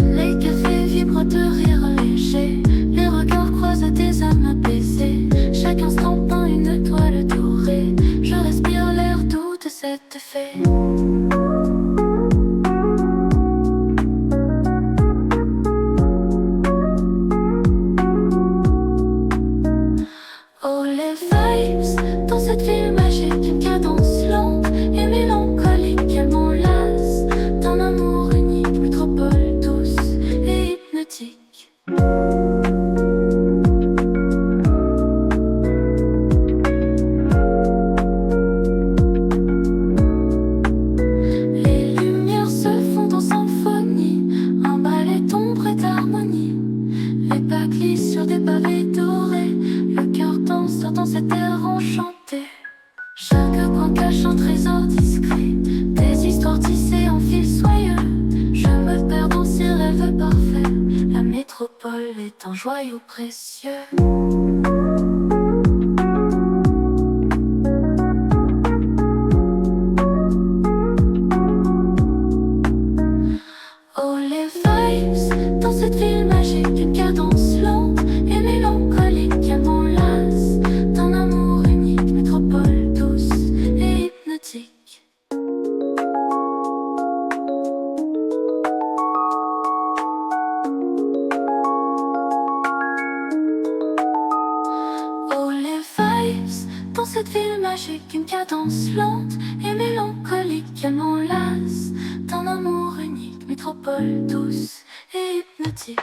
Les cafés vibrent de rire léger, les regards croisent des âmes apaisées. Chaque instant peint une toile dorée, je respire l'air doux de cet effet. Oh les vibes, dans cette ville magique, une cadence lente et mélancolique, elle m'enlace d'un amour unique, métropole douce et hypnotique. Les lumières se fondent en symphonie, un ballet d'ombre et d'harmonie. Les pas glissent sur des pavés dorés, le cœur danse dans cet air enchanté. Chaque coin cache un trésor discret, des histoires tissées en fil soyeux. Je me perds dans ces rêves parfaits, la métropole est un joyau précieux. Oh les vibes, dans cette ville magique, une cadence lente et mélancolique, elle m'enlace d'un amour unique, métropole douce et hypnotique. Oh les vibes, dans cette ville magique, une cadence lente et mélancolique, elle m'enlace d'un amour unique, métropole douce et hypnotique.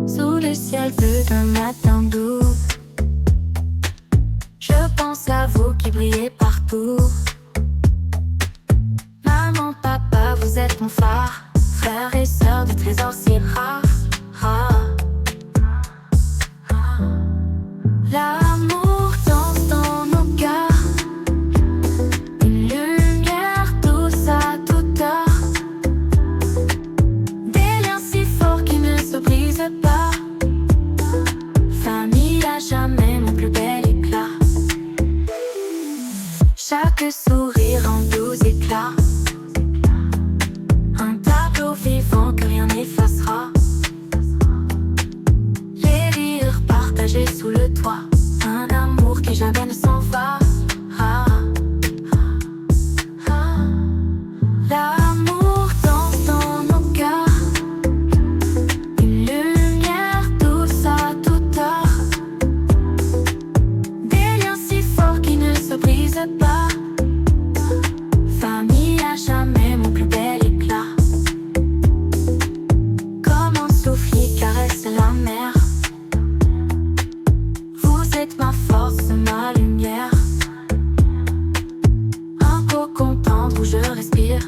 Sous le ciel bleu d'un matin doux, je pense à vous qui brillez partout. Maman, papa, vous êtes mon phare, frères et sœurs de trésors si rares. L'amour danse dans nos cœurs, une lumière douce à toute heure, des liens si forts qui ne se brisent pas. Famille à jamais mon plus bel éclat, chaque sourire en doux éclat, un tableau vivant que rien n'effacera. Les rires partagés sous le toit, un amour qui jamais ne s'en va. L'amour danse dans nos cœurs, une lumière douce à toute heure, des liens si forts qui ne se brisent pas. Famille à jamais mon plus bel éclat, comme un souffle qui caresse la mer. Vous êtes ma force, ma lumière, un cocon tendre où je respire.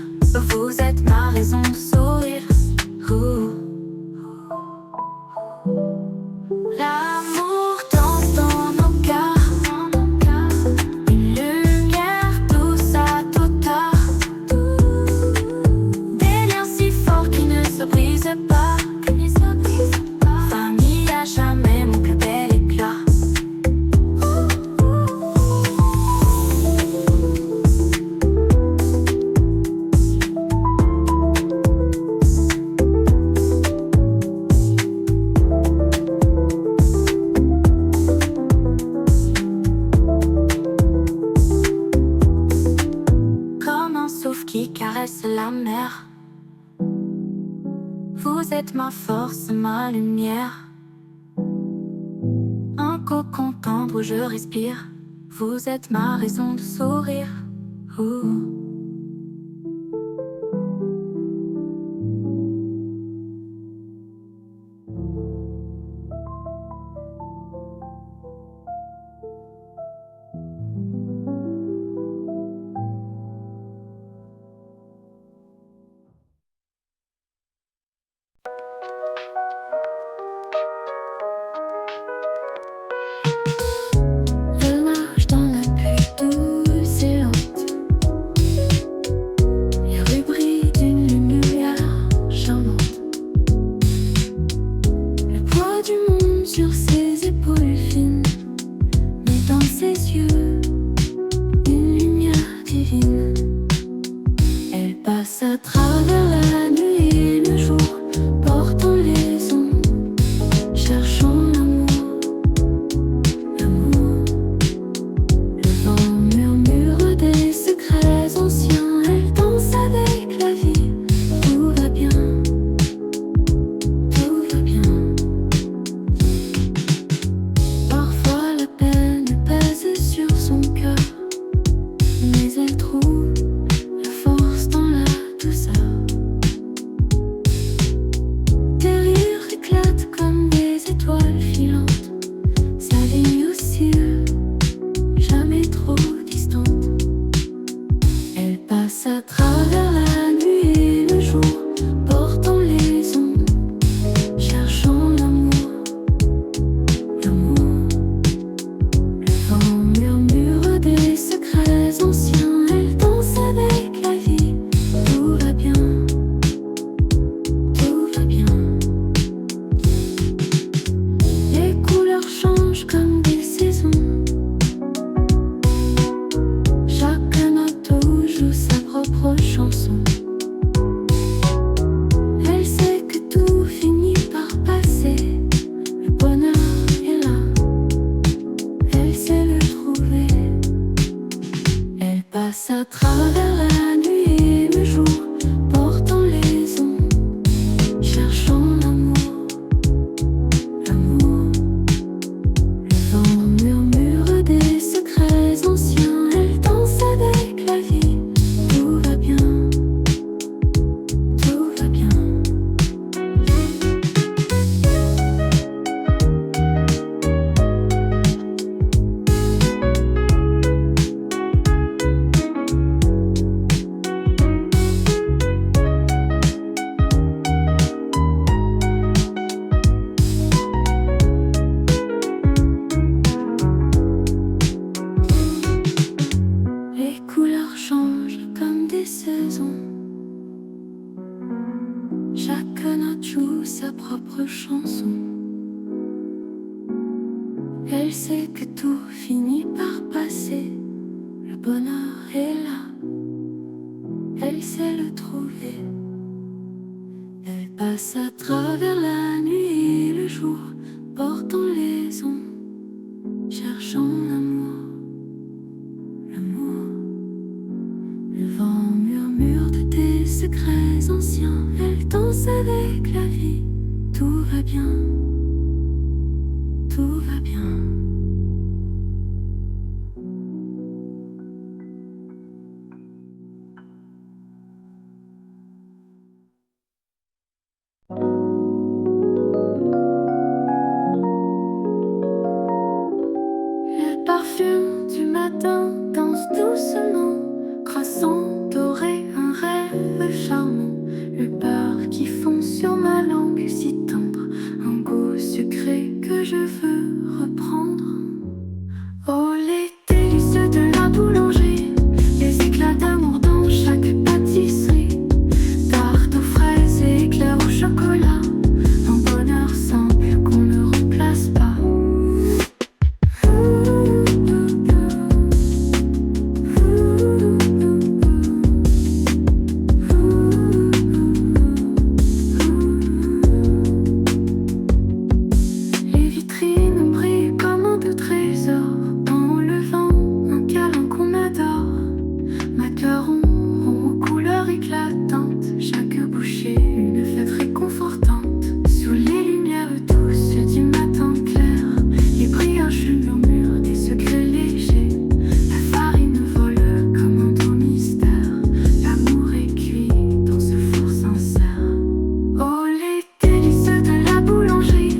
Vous êtes ma raison de sourire. L'amour danse dans nos cœurs, une lumière douce à toute heure, des liens si forts qui ne se brisent pas. Famille à jamais mon plus bel éclat. Comme un souffle qui caresse la mer, vous êtes ma force, ma lumière, un cocon tendre où je respire. Vous êtes ma raison de sourire. joue sa propre chanson. Elle sait que tout finit par passer. Le bonheur est là, elle sait le trouver. Elle passe à travers la nuit et le jour, portant les ondes, cherchant l'amour, l'amour. Le vent murmure de tes secrets anciens. Elle danse avec la vie. Tout va bien, tout va bien. Le parfum du matin danse doucement, croissant, doré, un rêve charmant. Le beurre qui fond sur ma langue si tendre, un goût sucré que je veux reprendre. Oh, les délices de la boulangerie, les éclats d'amour dans chaque pâtisserie. Tarte aux fraises et éclairs au chocolat, un bonheur simple qu'on ne remplace pas. Les vitrines brillent comme un doux trésor, dans le vent, un câlin qu'on adore. Macarons aux couleurs éclatantes, chaque bouchée une fête réconfortante. Sous les lumières douces du matin clair, les brioches murmurent des secrets légers. La farine vole comme un doux mystère, l'amour est cuit dans ce four sincère. Oh, les délices de la boulangerie,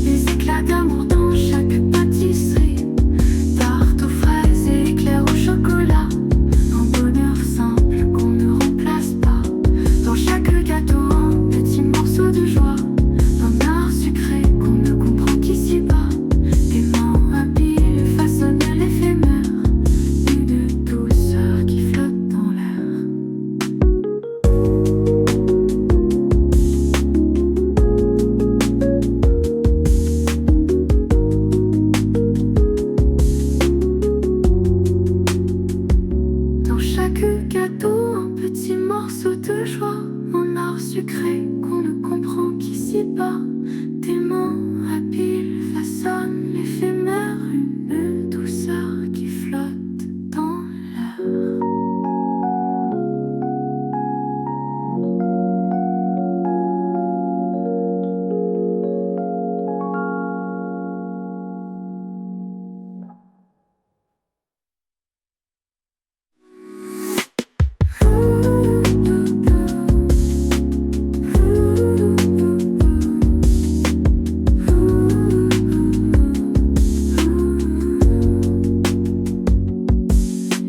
les éclats d'amour dans chaque pâtisserie. Tarte aux fraises et éclairs au chocolat, un bonheur simple qu'on ne remplace pas. Dans chaque gâteau, un petit morceau de joie, un art sucré qu'on ne comprend qu'ici-bas. Des mains habiles façonnent l'éphémère, une douceur qui flotte dans l'air. Dans chaque gâteau, un petit morceau de joie, un art sucré qu'on ne comprend qu'ici-bas. Tes mains habiles façonnent l'éphémère, une douceur qui flotte dans l'air.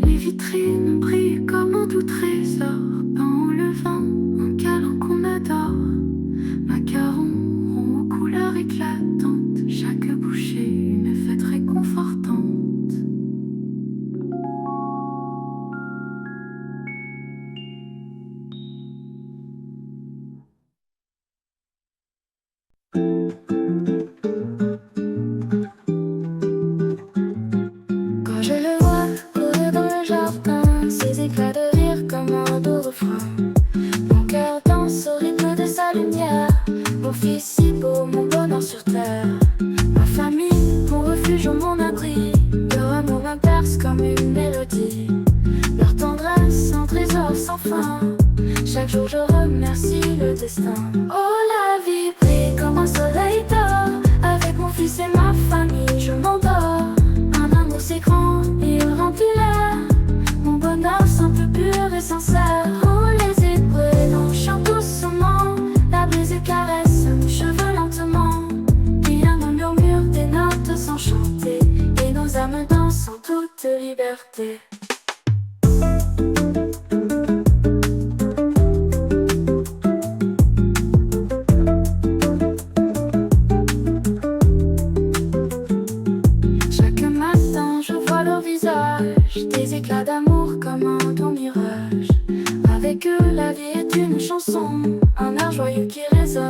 Les vitrines brillent comme un doux trésor, dans le vent, un câlin qu'on adore. Macarons aux couleurs éclatantes, chaque bouchée une fête réconfortante. Quand je le vois courir dans le jardin, ses éclats de rire comme un doux refrain. Mon cœur danse au rythme de sa lumière. Mon fils si beau, mon bonheur sur terre. Ma famille, mon refuge, mon abri. Leur amour me berce comme une mélodie. Leur tendresse, un trésor sans fin. Chaque jour je remercie le destin. Oh, la vie brille comme un soleil d'or. Avec mon fils et ma famille, je m'endors. Un amour si grand, il remplit l'air. Mon bonheur simple, pur et sincère. Oh, les étoiles chantent doucement. La brise caresse nos cheveux lentement. Rien ne murmure des notes enchantées. Et nos âmes dansent en toute liberté.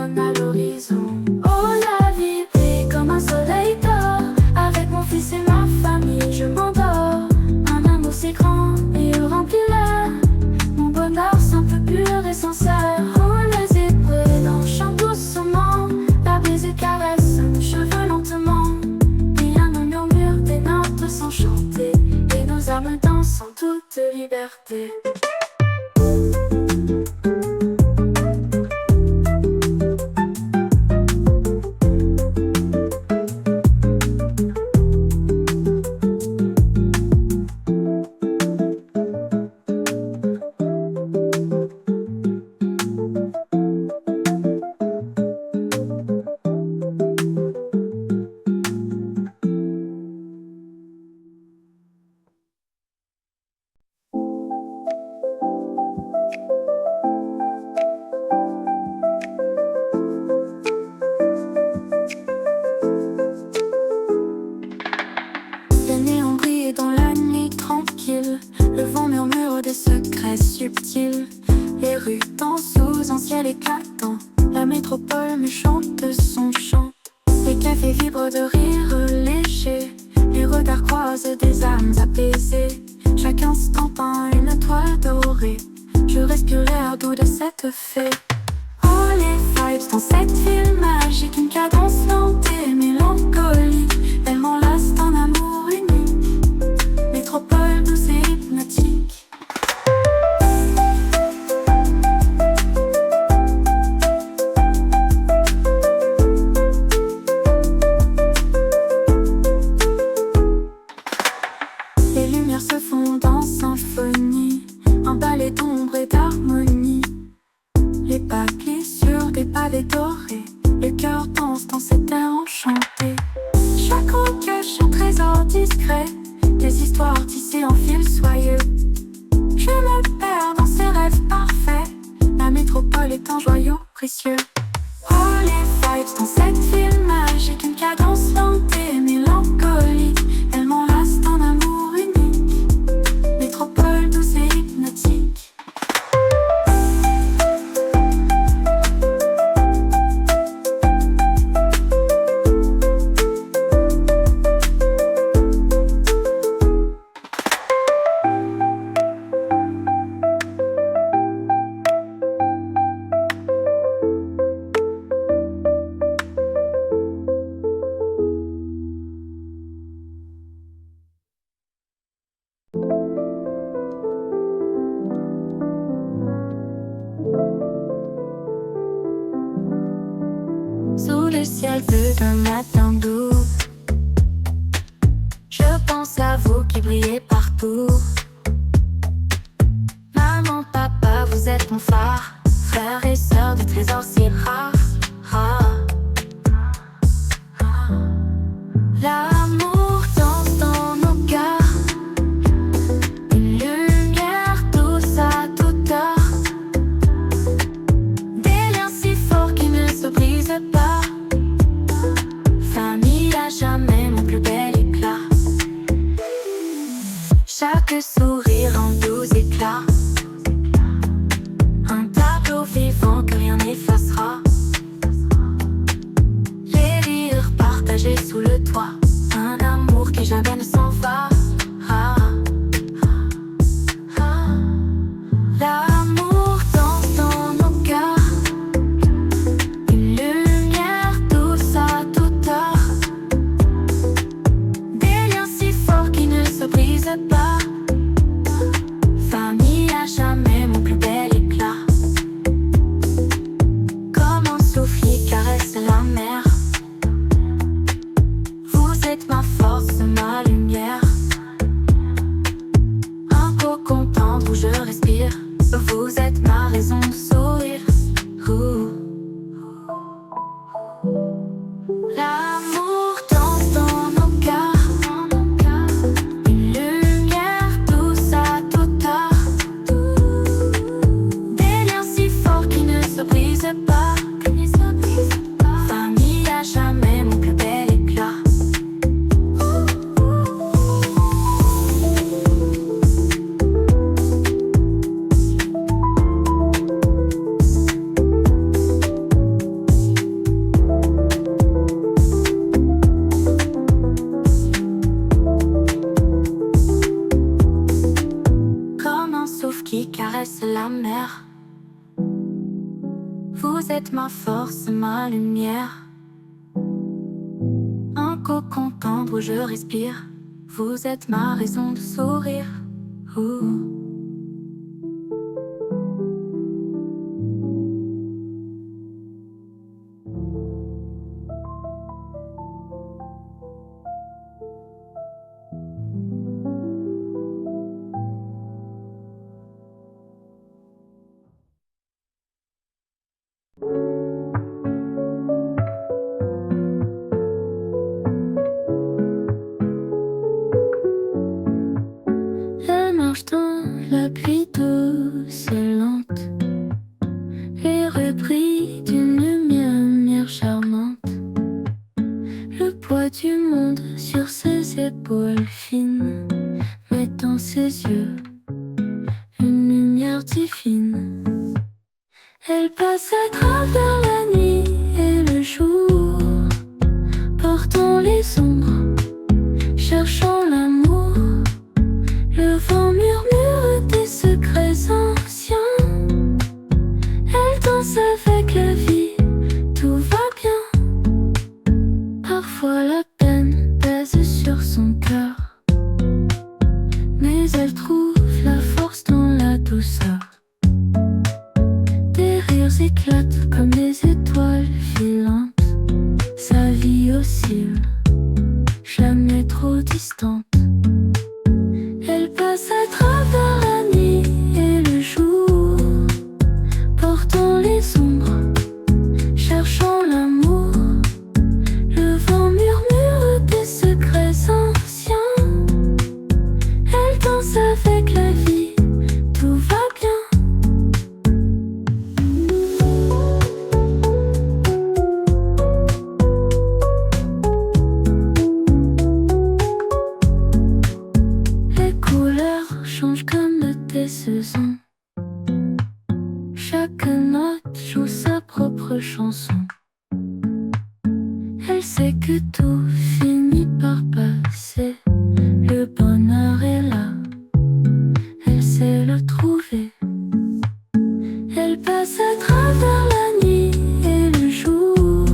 sonne à l'horizon. Oh, la vie brille comme un soleil d'or. Avec mon fils et ma famille, je m'endors. Un amour si grand, il remplit l'air. Mon bonheur simple, pur et sincère. Oh, les étoiles chantent doucement. La brise caresse nos cheveux lentement. Rien ne murmure, des notes sont chantées. Et nos âmes dansent en toute liberté. Les néons brillent dans la nuit tranquille. Le vent murmure des secrets subtils. Les rues dansent sous un ciel éclatant. La métropole me chante son chant. Les cafés vibrent de rires légers. Les regards croisent des âmes apaisées. Chaque instant peint une toile dorée. Je respire l'air doux de cette fée. Oh, les vibes dans cette ville magique. Une cadence lente et mélancolique. Elle m'enlace d'un amour unique. Métropole douce et hypnotique. Les lumières se fondent en symphonie. Un ballet d'ombre et d'harmonie. Les pas glissent sur des pavés dorés. Le cœur danse dans cet air enchanté. Chaque roue cache un trésor discret. Des histoires tissées en fils soyeux. Je me perds dans ces rêves parfaits. La métropole est un joyau précieux. Oh, les vibes dans cette ville magique. Une cadence lente et mélancolique. Elle m'enlace d'un amour unique. Métropole douce et hypnotique. Sous le ciel bleu d'un matin doux, je pense à vous qui brillez partout. Maman, papa, vous êtes mon phare. Frères et sœurs, des trésors si rares. L'amour danse dans nos cœurs. Une lumière douce à toute heure. Des liens si forts qui ne se brisent pas. Famille à jamais, mon plus bel éclat. Chaque sourire en doux éclat. Un tableau vivant que rien n'effacera. Vous êtes ma force, ma lumière, un cocon tendre où je respire. Vous êtes ma raison de sourire. Ouh. Elle marche dans la pluie douce et lente, les repris d'une lumière charmante. Le poids du monde sur ses épaules fines met dans ses yeux une lumière divine. Elle passe à travers la nuit et le jour, portant les ombres, cherchant l'amour. Le vent murmure des secrets anciens. Elle danse avec la vie, tout va bien. Parfois la peine pèse sur son cœur, mais elle trouve la force dans la douceur. Des rires éclatent comme des étoiles filantes. Sa vie oscille, jamais trop distante. Elle passe à travers la nuit et le jour, portant les ombres, cherchant l'amour. Le vent murmure des secrets anciens. Elle danse avec la vie, tout va bien. Les couleurs changent comme des saisons. Chaque note joue sa propre chanson. Elle sait que tout finit par passer. Le bonheur est là, elle sait le trouver. Elle passe à travers la nuit et le jour,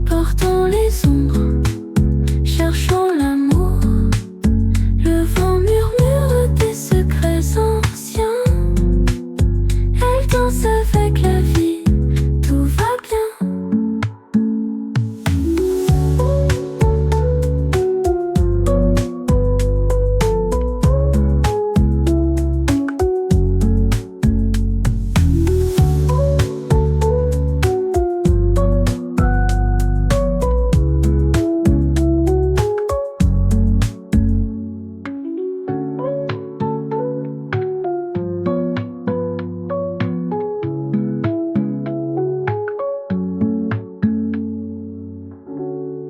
portant les ombres, cherchant l'amour. Le vent murmure des secrets anciens. Elle danse avec la vie, tout va bien.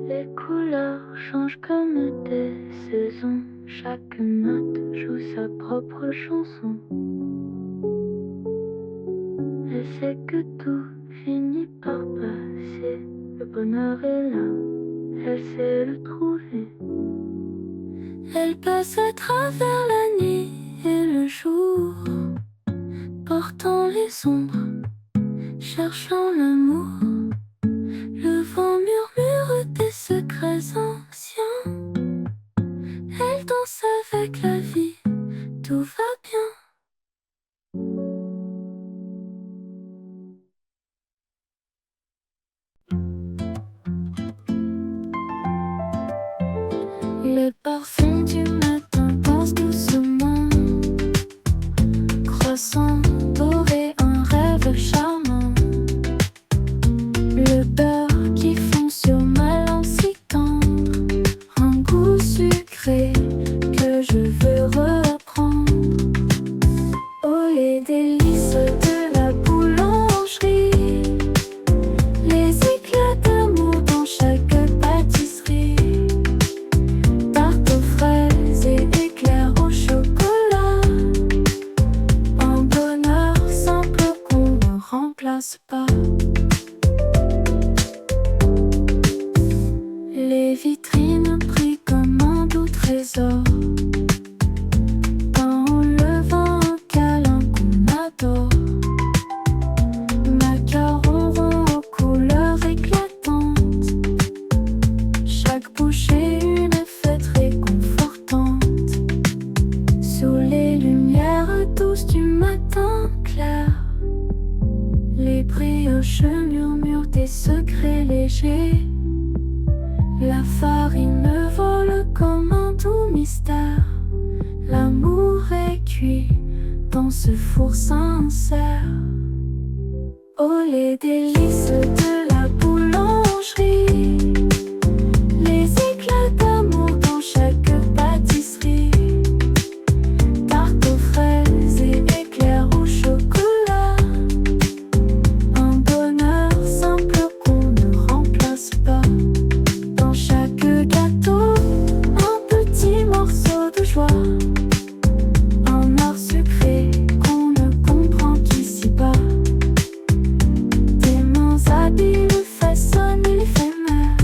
Les couleurs changent comme des saisons. Chaque note joue sa propre chanson. Elle sait que tout finit par passer. Le bonheur est là, elle sait le trouver. Elle passe à travers la nuit et le jour, portant les ombres, cherchant l'amour. Le vent murmure des secrets anciens. Elle danse avec la vie, tout va bien. Le parfum du matin passe doucement, croissant, doré, un rêve charmant. Le beurre qui fond sur ma langue si tendre, un goût sucré que je veux reprendre. Oh, les délices de la boulangerie, les éclats d'amour dans chaque pâtisserie. Tarte aux fraises et éclairs au chocolat, un bonheur simple qu'on ne remplace pas. manger. La farine vole comme un doux mystère. L'amour est cuit dans ce four sincère. Oh, les délices de la boulangerie, les éclats d'amour dans chaque pâtisserie. Tarte aux fraises et éclairs au chocolat. Un bonheur simple qu'on ne remplace pas. Dans chaque gâteau, un petit morceau de joie. Un art sucré qu'on ne comprend qu'ici-bas. Tes mains habiles façonnent l'éphémère.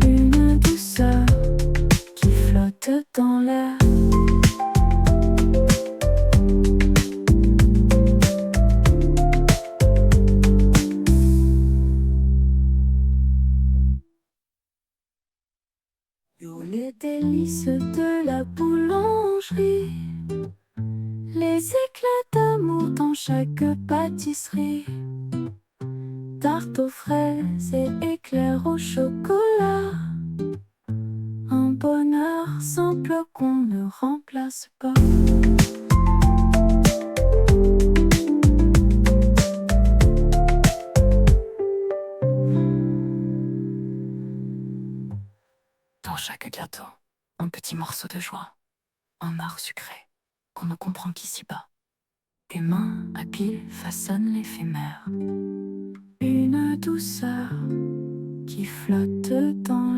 Une douceur qui flotte dans l'air. Yo, les délices de la boulangerie, les éclats d'amour dans chaque pâtisserie. Tarte aux fraises et éclairs au chocolat. Un bonheur simple qu'on ne remplace pas. Dans chaque gâteau, un petit morceau de joie. Un art sucré qu'on ne comprend qu'ici-bas. Tes mains habiles façonnent l'éphémère. Une douceur qui flotte dans